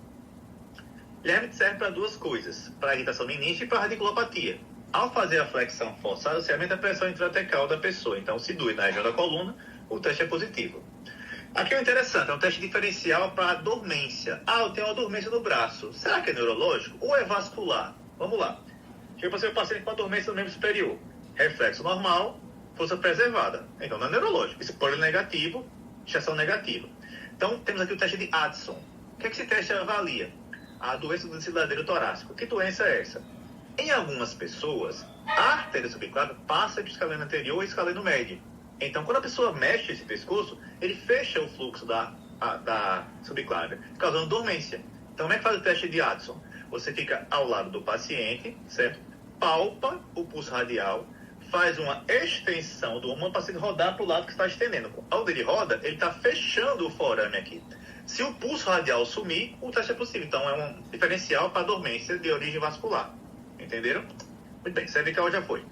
Lermit serve para duas coisas, para irritação meningite e para radiculopatia. Ao fazer a flexão forçada, você aumenta a pressão intratecal da pessoa. Então, se doer na região da coluna, o teste é positivo. Aqui é o interessante, é um teste diferencial para dormência. Eu tenho uma dormência no braço. Será que é neurológico ou é vascular? Vamos lá. Chega para ser o paciente com a dormência no membro superior. Reflexo normal, força preservada. Então, não é neurológico. Sperling negativo, distração negativa. Então, temos aqui o teste de Addison. O que esse teste avalia? A doença do ciladeiro torácico. Que doença é essa? Em algumas pessoas, a artéria subclávia passa entre o escaleno anterior e o escaleno médio. Então, quando a pessoa mexe esse pescoço, ele fecha o fluxo da subclávia, causando dormência. Então, como é que faz o teste de Addison? Você fica ao lado do paciente, certo? Palpa o pulso radial, faz uma extensão do ombro para o paciente rodar para o lado que está estendendo. Quando ele roda, ele está fechando o forame aqui. Se o pulso radial sumir, o teste é possível. Então, é um diferencial para dormência de origem vascular. Entenderam? Muito bem, cervical já foi.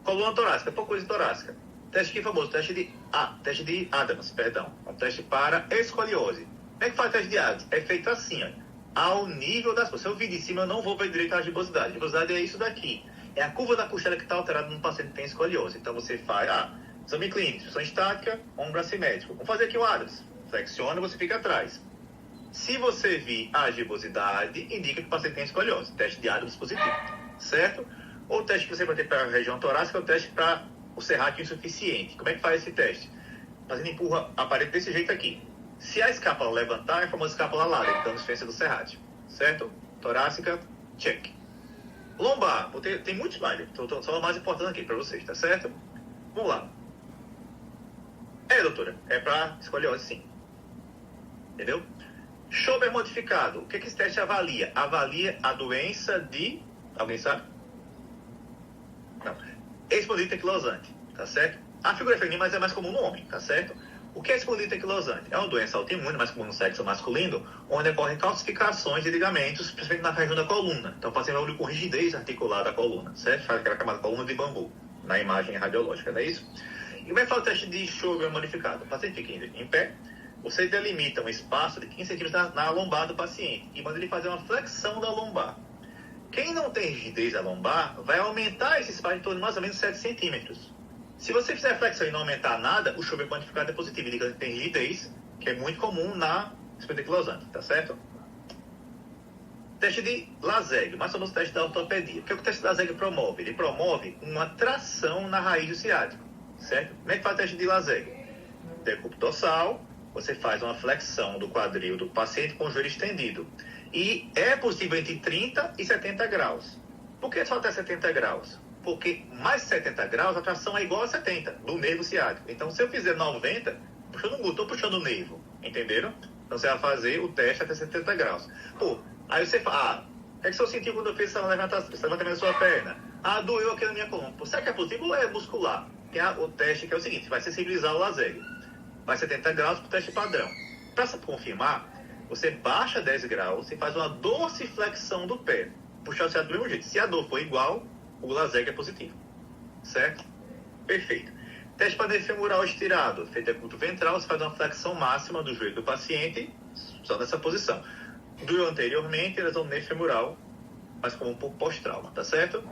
Coluna torácica, pouca coisa torácica. Teste aqui famoso, teste de Adams, perdão. É um teste para escoliose. Como é que faz o teste de Adams? É feito assim, ao nível das coisas. Se eu vir de cima, eu não vou ver direito a gibosidade. A gibosidade é isso daqui. É a curva da costela que está alterada num paciente que tem escoliose. Então você faz, exame clínico, posição estática, ombro assimétrico. Vamos fazer aqui o Adams. Flexiona e você fica atrás. Se você vir a gibosidade, indica que o paciente tem escoliose. Teste de Adams positivo, certo? Ou o teste que você vai ter para a região torácica é o teste para o serrátil insuficiente. Como é que faz esse teste? O paciente empurra a parede desse jeito aqui. Se a escápula levantar, é a famosa escápula alada, então diferença do serrátil, certo? Torácica, check. Lombar, tem muitos mais, estou só o mais importante aqui para vocês, tá certo? Vamos lá. Doutora, é para escoliose sim. Entendeu? Schober modificado. O que esse teste avalia? Avalia a doença de... Alguém sabe? Não. Espondilite anquilosante, tá certo? A figura é feminina, mas é mais comum no homem, tá certo? O que é espondilite anquilosante? É uma doença autoimune, mais comum no sexo masculino, onde ocorrem calcificações de ligamentos, principalmente na região da coluna. Então o paciente vai olhar com rigidez articular da coluna, certo? Faz aquela camada coluna de bambu, na imagem radiológica, não é isso? E como é que faz o teste de Schober modificado? O paciente fica em pé, você delimita um espaço de 15 centímetros na lombar do paciente e manda ele fazer uma flexão da lombar. Quem não tem rigidez da lombar vai aumentar esse espaço em torno de mais ou menos 7 centímetros. Se você fizer flexão e não aumentar nada, o Schober quantificado é positivo. Ele diz que tem rigidez, que é muito comum na espondilite, tá certo? Teste de Lazeg, mais ou menos o teste da ortopedia. O que o teste de Lazeg promove? Ele promove uma tração na raiz do ciático, certo? Como é que faz o teste de Lazeg? Decúbito dorsal, você faz uma flexão do quadril do paciente com o joelho estendido. E é possível entre 30 e 70 graus. Por que só até 70 graus? Porque mais de 70 graus a tração é igual a 70 do nervo ciático. Então, se eu fizer 90, puxando o glúteo, estou puxando o nervo. Entenderam? Então, você vai fazer o teste até 70 graus. Aí você fala, o que é que você sentiu quando eu fiz esse levantamento da sua perna? Doeu aqui na minha coluna. Será que é possível ou é muscular? tem o teste que é o seguinte, vai sensibilizar o laser. Vai 70 graus para o teste padrão. Para confirmar, você baixa 10 graus e faz uma dorsiflexão do pé. Puxar o certo do mesmo jeito. Se a dor for igual, o laser é positivo. Certo? Perfeito. Teste para nervo femoral estirado. Feito a culto ventral, você faz uma flexão máxima do joelho do paciente, só nessa posição. Doeu anteriormente, lesão do nervo femoral, mas como um pouco pós-trauma, tá certo?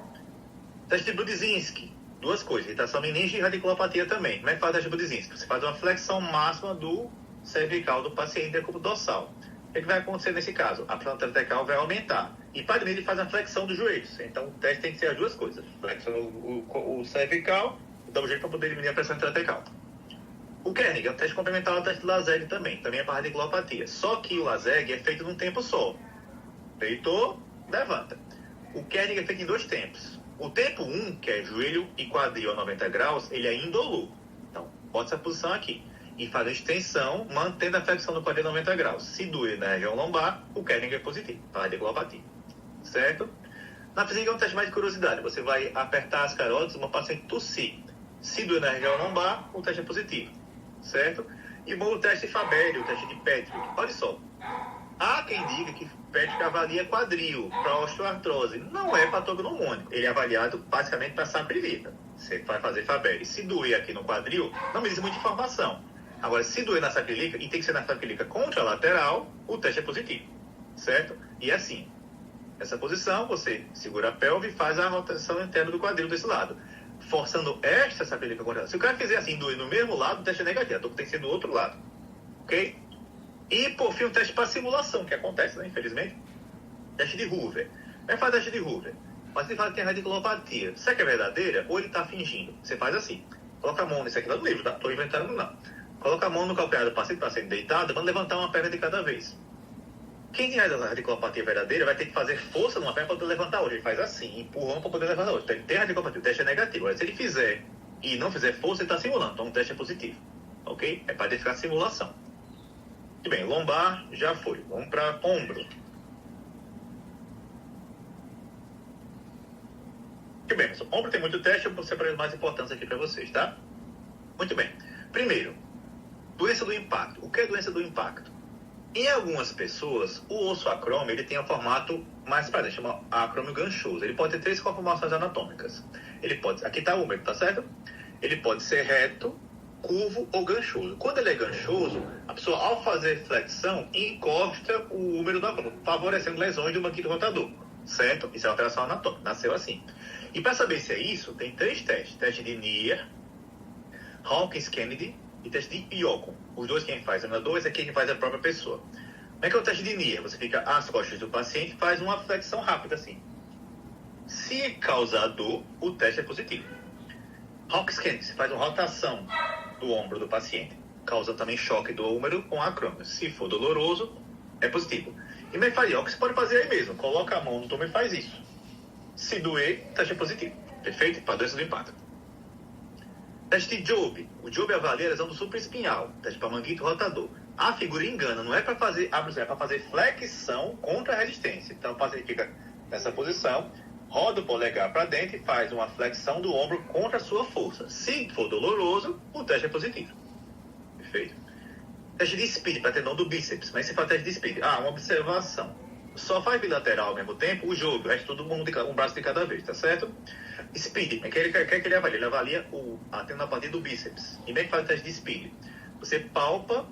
Teste de Budzinski. Duas coisas, irritação meninge e radiculopatia também. Como é que faz o teste de Budzinski? Você faz uma flexão máxima do cervical do paciente e corpo dorsal. O que vai acontecer nesse caso? A pressão trabecal vai aumentar. E para ele faz a flexão dos joelhos. Então o teste tem que ser as duas coisas. Flexão o cervical e dá um jeito para poder diminuir a pressão trabecal. O Kernig é um teste complementar ao teste de Laseg também. Também é para radiculopatia. Só que o Laseg é feito num tempo só. Deitou, levanta. O Kernig é feito em 2 tempos. O tempo 1, que é joelho e quadril a 90 graus, ele é indolor. Então, bota essa posição aqui. E faz a extensão, mantendo a flexão do quadril a 90 graus. Se doer na região lombar, o Kernig é positivo, para radiculopatia. Certo? Na física é um teste mais de curiosidade. Você vai apertar as carótidas, uma paciente tossir. Se doer na região lombar, o teste é positivo. Certo? E o teste Fabry, o teste de Patrick. Olha só. Há quem diga que Patrick avalia quadril para osteoartrose. Não é patognomônico. Ele é avaliado basicamente para saprolita. Você vai fazer Fabry. Se doer aqui no quadril, não me diz muita informação. Agora, se doer na sacrílica, e tem que ser na sacrílica contralateral, o teste é positivo. Certo? E assim, essa posição, você segura a pelve e faz a rotação interna do quadril desse lado. Forçando esta sacrílica contralateral. Se o cara fizer assim, doer no mesmo lado, o teste é negativo. A dor tem que ser do outro lado. Ok? E, por fim, o teste para simulação, que acontece, né, infelizmente. Teste de Hoover. Como é que faz o teste de Hoover? Mas ele fala que tem radiculopatia. Será que é verdadeira ou ele está fingindo? Você faz assim. Coloca a mão nisso aqui lá no livro, tá? Estou inventando não. Coloca a mão no calcanhar do paciente deitado, vamos levantar uma perna de cada vez. Quem tem radiculopatia verdadeira vai ter que fazer força numa perna para poder levantar outra. Ele faz assim, empurrão para poder levantar outra. Então ele tem radiculopatia, o teste é negativo. Agora, se ele fizer e não fizer força, ele está simulando. Então o teste é positivo. Ok? É para identificar a simulação. Muito bem, lombar já foi. Vamos para ombro. Muito bem, pessoal. Ombro tem muito teste, eu vou separar os mais importantes aqui para vocês, tá? Muito bem. Primeiro, doença do impacto. O que é doença do impacto? Em algumas pessoas, o osso acrômio ele tem um formato mais padrão, chama acrômio ganchoso. Ele pode ter 3 conformações anatômicas. Ele pode, aqui está o úmero, tá certo? Ele pode ser reto, curvo ou ganchoso. Quando ele é ganchoso, a pessoa, ao fazer flexão, encosta o úmero do acrômio, favorecendo lesões do banquete rotador. Certo? Isso é alteração anatômica. Nasceu assim. E para saber se é isso, tem 3 testes. Teste de Neer, Hawkins-Kennedy e teste de Yocum. Os dois quem faz é dois, é quem faz a própria pessoa. Como é que é o teste de Neer? Você fica às costas do paciente e faz uma flexão rápida assim. Se causar dor, o teste é positivo. Hawkins-Kennedy, você faz uma rotação do ombro do paciente, causa também choque do úmero com acrômio. Se for doloroso, é positivo. E Mefariol, você pode fazer aí mesmo. Coloca a mão no tomo e faz isso. Se doer, teste é positivo. Perfeito? Para doença do impacto. Teste de Job. O Job avalia a lesão do supraespinhal. Teste para manguito rotador. A figura engana, não é para fazer abdução, é para fazer flexão contra a resistência. Então o paciente fica nessa posição, roda o polegar para dentro e faz uma flexão do ombro contra a sua força. Se for doloroso, o teste é positivo. Perfeito? Teste de Speed para tendão do bíceps. Mas se faz teste de Speed. Uma observação. Só faz bilateral ao mesmo tempo o jogo. O resto todo mundo um braço de cada vez, tá certo? Speed, que ele quer que ele avalie? Ele avalia a tendinopatia do bíceps. E bem que faz o teste de Speed. Você palpa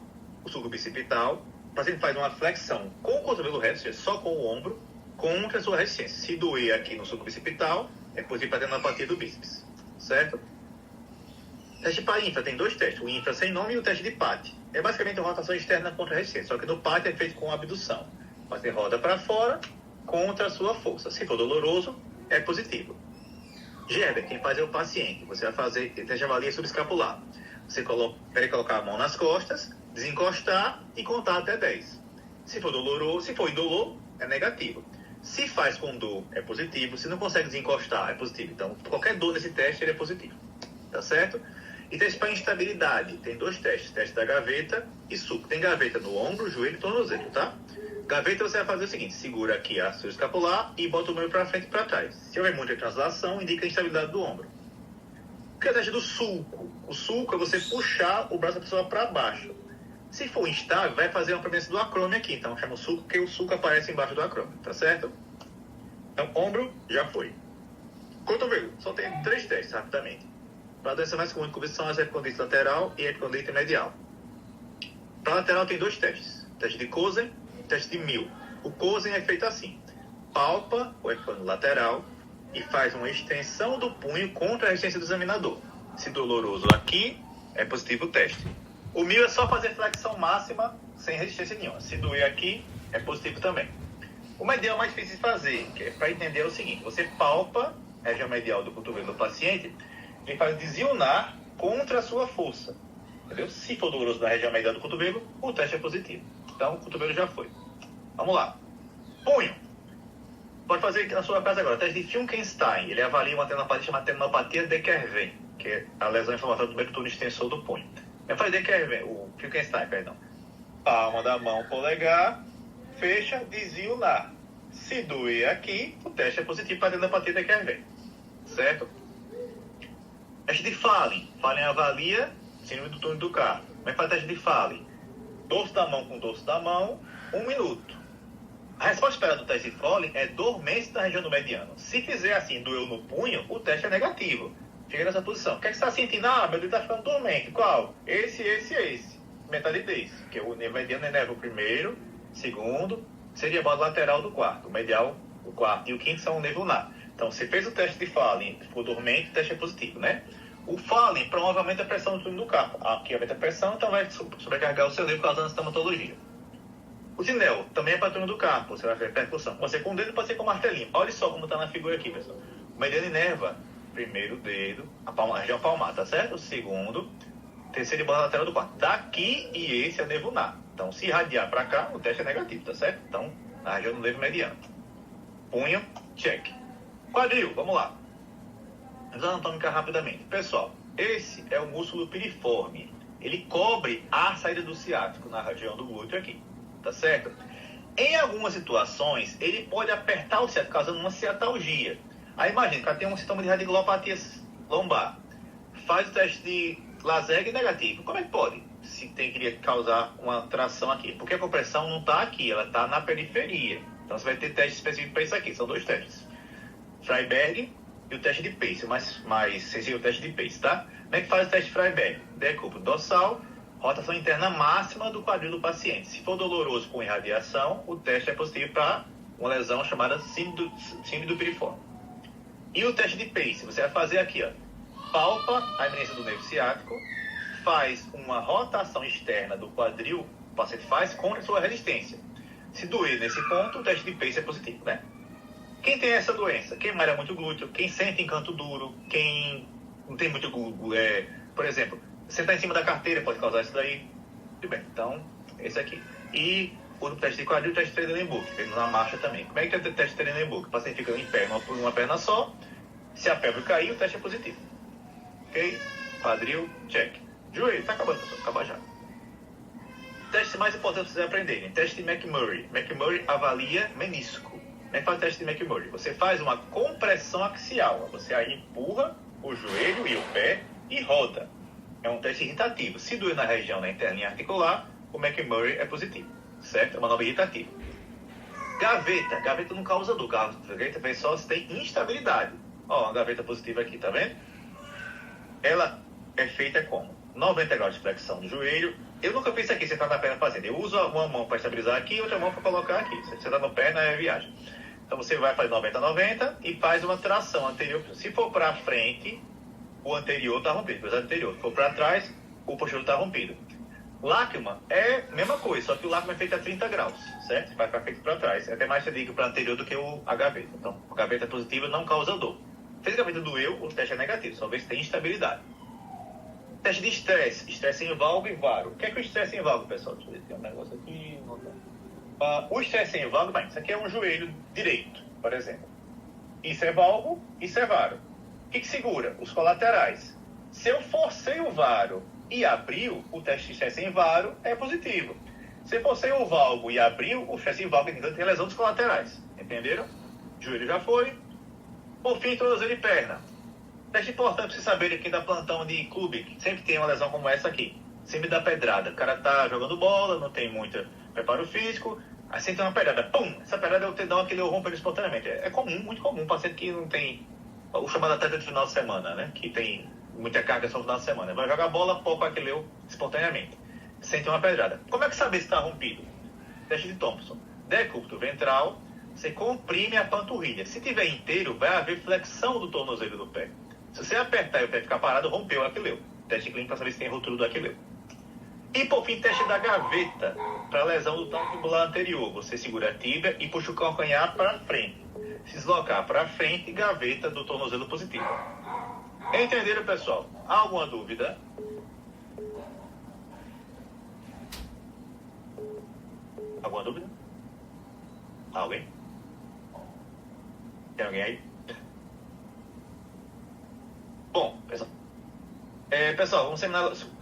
o sulco bicipital, o paciente faz uma flexão com o cotovelo reto, ou seja, só com o ombro, contra a sua resistência. Se doer aqui no sulco bicipital, é positivo para tendinopatia do bíceps. Certo? Teste para infra, tem 2 testes. O infra sem nome e o teste de PAT. É basicamente uma rotação externa contra a resistência. Só que no PAT é feito com abdução. Você roda para fora contra a sua força. Se for doloroso, é positivo. Gerber, quem faz é o paciente. Você vai fazer teste de avalia subescapular. Você deve colocar a mão nas costas, desencostar e contar até 10. Se for doloroso, se for indolor, é negativo. Se faz com dor, é positivo. Se não consegue desencostar, é positivo. Então, qualquer dor nesse teste, ele é positivo. Tá certo? E teste para instabilidade. Tem 2 testes. Teste da gaveta e suco. Tem gaveta no ombro, joelho e tornozelo, tá? Gaveta você vai fazer o seguinte. Segura aqui a sua escapular e bota o meio para frente e para trás. Se houver muita translação, indica a instabilidade do ombro. O que é o teste do sulco? O sulco é você puxar o braço da pessoa para baixo. Se for instável, vai fazer uma presença do acrômio aqui. Então chama o sulco, porque o sulco aparece embaixo do acrômio, tá certo? Então, ombro, já foi. Cotovelo, só tem 3 testes, rapidamente. Para a doença mais comum de são as epicondilite lateral e epicondilite medial. Para a lateral tem 2 testes. Teste de Cosen e teste de Mill. O Cosen é feito assim. Palpa o epicôndilo lateral e faz uma extensão do punho contra a resistência do examinador. Se doloroso aqui, é positivo o teste. O Mill é só fazer flexão máxima sem resistência nenhuma. Se doer aqui, é positivo também. O medial é mais difícil de fazer, que é para entender o seguinte. Você palpa a região medial do cotovelo do paciente e faz desionar contra a sua força. Entendeu? Se for doloroso na região medial do cotovelo, o teste é positivo. Então, o cotovelo já foi. Vamos lá. Punho. Pode fazer aqui na sua casa agora. Teste de Finkelstein. Ele avalia uma tendinopatia chamada tendinopatia de Kerven, que é a lesão inflamatória do meio túnel extensor do punho. Eu falei de Kerven, o Finkelstein, perdão. Palma da mão, polegar, fecha, desionar. Se doer aqui, o teste é positivo para tendinopatia de Kerven. Certo? Teste de Fallen. Fallen avalia síndrome do túnel do carpo. Como é que faz teste de Fallen? Dorso da mão com dorso da mão, 1 minuto. A resposta esperada do teste de Fallen é dormência na região do mediano. Se fizer assim, doeu no punho, o teste é negativo. Fica nessa posição. O que é que você está sentindo? Ah, meu dedo está ficando dormente. Qual? Esse. Metade desse. Que o nervo mediano inerva o primeiro, segundo, seria a borda lateral do quarto. O medial, o quarto e o quinto são o nervo lunar. Então, se fez o teste de Fallen, ficou dormente, o teste é positivo, né? O Fallen promove a pressão do túnel do carpo. Aqui aumenta a pressão, então vai sobrecarregar o seu nervo causando estomatologia. O Tinel também é para túnel do carpo, você vai ver percussão. Pode ser com o dedo, pode ser com o martelinho. Olha só como está na figura aqui, pessoal. O mediano inerva, primeiro dedo, a região palmar, tá certo? O segundo, terceiro e borda lateral do quarto. Daqui e esse é o nervo lunar. Então, se irradiar para cá, o teste é negativo, tá certo? Então, na região do nervo mediano. Punho, check. Quadril, vamos lá. Vamos anatômica rapidamente. Pessoal, esse é o músculo piriforme. Ele cobre a saída do ciático na região do glúteo aqui, tá certo? Em algumas situações, ele pode apertar o ciático, causando uma ciatalgia. Aí imagina, o cara tem um sintoma de radiculopatia lombar. Faz o teste de Laseg negativo. Como é que pode? Se tem que causar uma tração aqui. Porque a compressão não está aqui, ela está na periferia. Então você vai ter teste específico para isso aqui. São 2 testes. Freiberg e o teste de Pace, mais sensível o teste de Pace, tá? Como é que faz o teste de Freiberg? Decúbito dorsal, rotação interna máxima do quadril do paciente. Se for doloroso com irradiação, o teste é positivo para uma lesão chamada síndrome do piriforme. E o teste de Pace, você vai fazer aqui, ó. Palpa a eminência do nervo ciático, faz uma rotação externa do quadril, o paciente faz contra a sua resistência. Se doer nesse ponto, o teste de Pace é positivo, né? Quem tem essa doença? Quem malha muito glúteo, quem sente encanto duro, quem não tem muito glúteo, por exemplo, sentar em cima da carteira pode causar isso daí. Tudo bem, então, esse aqui. E o teste de quadril, o teste de Trendelenburg, na marcha também. Como é que é o teste de Trendelenburg? O paciente fica em pé, uma perna só, se a pelve cair, o teste é positivo. Ok? Quadril, check. Joelho, tá acabando, pessoal, acaba já. Teste mais importante para vocês aprenderem, teste de McMurray. McMurray avalia menisco. Como é que faz o teste de McMurray? Você faz uma compressão axial. Você aí empurra o joelho e o pé e roda. É um teste irritativo. Se doer na região da interlinha articular, o McMurray é positivo. Certo? É uma manobra irritativa. Gaveta. Gaveta não causa dor. Gaveta vem só se tem instabilidade. Ó, uma gaveta positiva aqui, tá vendo? Ela é feita como? 90 graus de flexão do joelho. Eu nunca fiz isso aqui, você tá na perna fazendo. Eu uso uma mão para estabilizar aqui e outra mão para colocar aqui. Se você tá na perna, é viagem. Então você vai fazer 90-90 e faz uma tração anterior. Se for para frente, o anterior está rompido, cruzado anterior. Se for para trás, o posterior está rompido. Lacma é a mesma coisa, só que o lacma é feito a 30 graus, certo? Vai ficar feito para trás. É até mais digo para anterior do que a gaveta. Então, a gaveta positiva não causa dor. Fez a gaveta doeu, o teste é negativo, só vê se tem instabilidade. Teste de estresse. Estresse em valgo e varo. O que é o estresse em valgo, pessoal? Deixa eu ver se tem um negócio aqui. O estresse em valgo, bem, isso aqui é um joelho direito, por exemplo. Isso é valgo, isso é varo. O que segura? Os colaterais. Se eu forcei o varo e abriu, o teste de estresse em varo é positivo. Se eu forcei o valgo e abriu, o estresse em valgo tem lesão dos colaterais. Entenderam? Joelho já foi. Por fim, tornozelo e perna. Teste importante pra vocês saberem que dá plantão de clube, que sempre tem uma lesão como essa aqui. Sempre dá pedrada. O cara tá jogando bola, não tem muito preparo físico, aí sempre tem uma pedrada. Pum! Essa pedrada é o tendão aquele rompe espontaneamente. É comum, muito comum. Um paciente que não tem o chamado atleta de final de semana, né? Que tem muita carga só no final de semana. Vai jogar bola, poupa aquele espontaneamente. Sente uma pedrada. Como é que saber se está rompido? Teste de Thompson. Decúbito ventral, você comprime a panturrilha. Se tiver inteiro, vai haver flexão do tornozelo do pé. Se você apertar e o pé ficar parado, rompeu o aquileu. Teste clínico para saber se tem ruptura do aquileu. E por fim, teste da gaveta para lesão do talo tubular anterior. Você segura a tíbia e puxa o calcanhar para frente. Se deslocar para frente, gaveta do tornozelo positivo. Entenderam, pessoal? Há alguma dúvida? Alguma dúvida? Alguém? Tem alguém aí? Bom, pessoal, vamos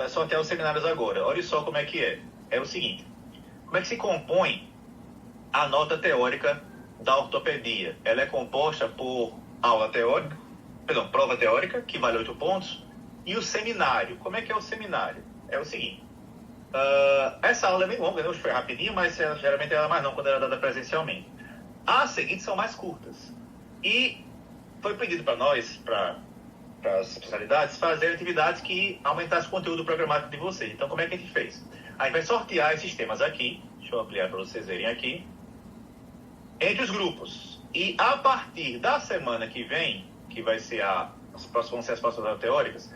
sortear os seminários agora. Olha só como é que é. É o seguinte. Como é que se compõe a nota teórica da ortopedia? Ela é composta por prova teórica, que vale 8 pontos, e o seminário. Como é que é o seminário? É o seguinte. Essa aula é bem longa, né? Hoje foi rapidinho, mas geralmente ela é mais não quando era dada presencialmente. As seguintes são mais curtas. E foi pedido para nós, para as especialidades, fazer atividades que aumentassem o conteúdo programático de vocês. Então, como é que a gente fez? A gente vai sortear esses temas aqui. Deixa eu ampliar para vocês verem aqui. Entre os grupos. E a partir da semana que vem, que vai ser vão ser as próximas teóricas,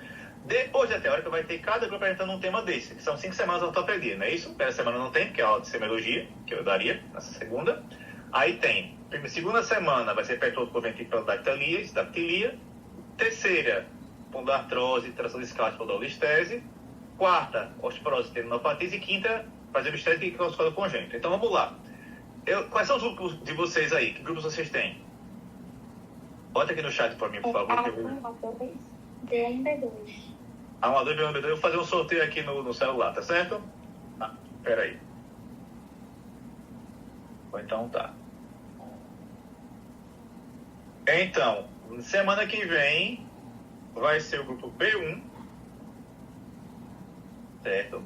depois da teórica vai ter cada grupo apresentando um tema desse, que são 5 semanas de ortopedia, não é isso? Primeira semana não tem, porque é a aula de semiologia, que eu daria nessa segunda. Aí tem, segunda semana vai ser pertodo por ventículo dactilia. Terceira, pondartrose, tração discal, podolistese. Quarta, osteoporose, tendinopatia. E quinta, fazer obstétrica e calcifólico congênito. Então vamos lá. Quais são os grupos de vocês aí? Que grupos vocês têm? Bota aqui no chat para mim, por favor. A1, B1, B2. A1, B1, B2. Eu vou fazer um sorteio aqui no celular, tá certo? Espera aí. Ou então tá. Então, semana que vem vai ser o grupo B1, certo?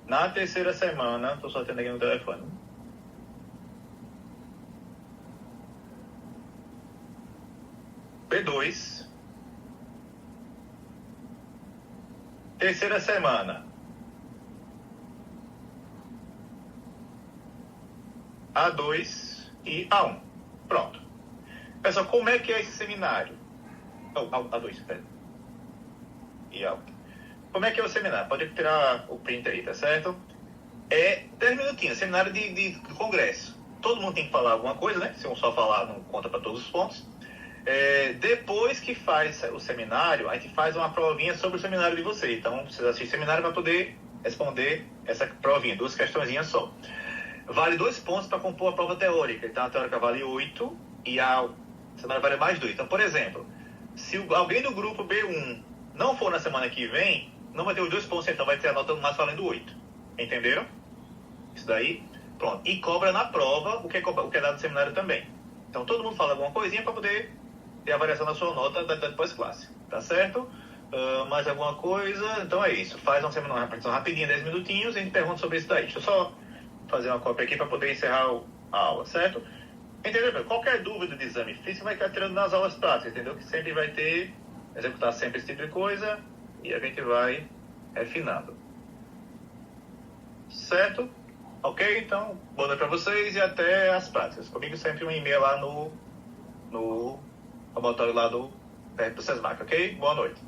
Na terceira semana, estou só atendendo aqui no telefone. B2. Terceira semana. A2 e A1. Pronto. Pessoal, como é que é esse seminário? A2, pera. E A1. Como é que é o seminário? Pode tirar o print aí, tá certo? É 10 minutinhos, seminário de congresso. Todo mundo tem que falar alguma coisa, né? Se um só falar, não conta para todos os pontos. Depois que faz o seminário, a gente faz uma provinha sobre o seminário de vocês. Então, vocês assistem o seminário para poder responder essa provinha, 2 questõezinhas só. Vale 2 pontos para compor a prova teórica. Então, a teórica vale 8 e o seminário vale mais 2. Então, por exemplo, se alguém do grupo B1 não for na semana que vem, não vai ter os 2 pontos, então vai ter a nota mais valendo 8. Entenderam? Isso daí? Pronto. E cobra na prova o que é dado no seminário também. Então, todo mundo fala alguma coisinha para poder ter a variação da sua nota da pós-classe. Tá certo? Mais alguma coisa? Então é isso. Faz uma repetição rapidinha, 10 minutinhos, e a gente pergunta sobre isso daí. Deixa eu só fazer uma cópia aqui para poder encerrar a aula, certo? Entendeu? Qualquer dúvida de exame físico vai ficar tirando nas aulas práticas, entendeu? Que sempre vai ter, executar sempre esse tipo de coisa e a gente vai refinando. Certo? Ok? Então, boa noite para vocês e até as práticas. Comigo sempre um e-mail lá no laboratório lá perto do SESMAC, ok? Boa noite.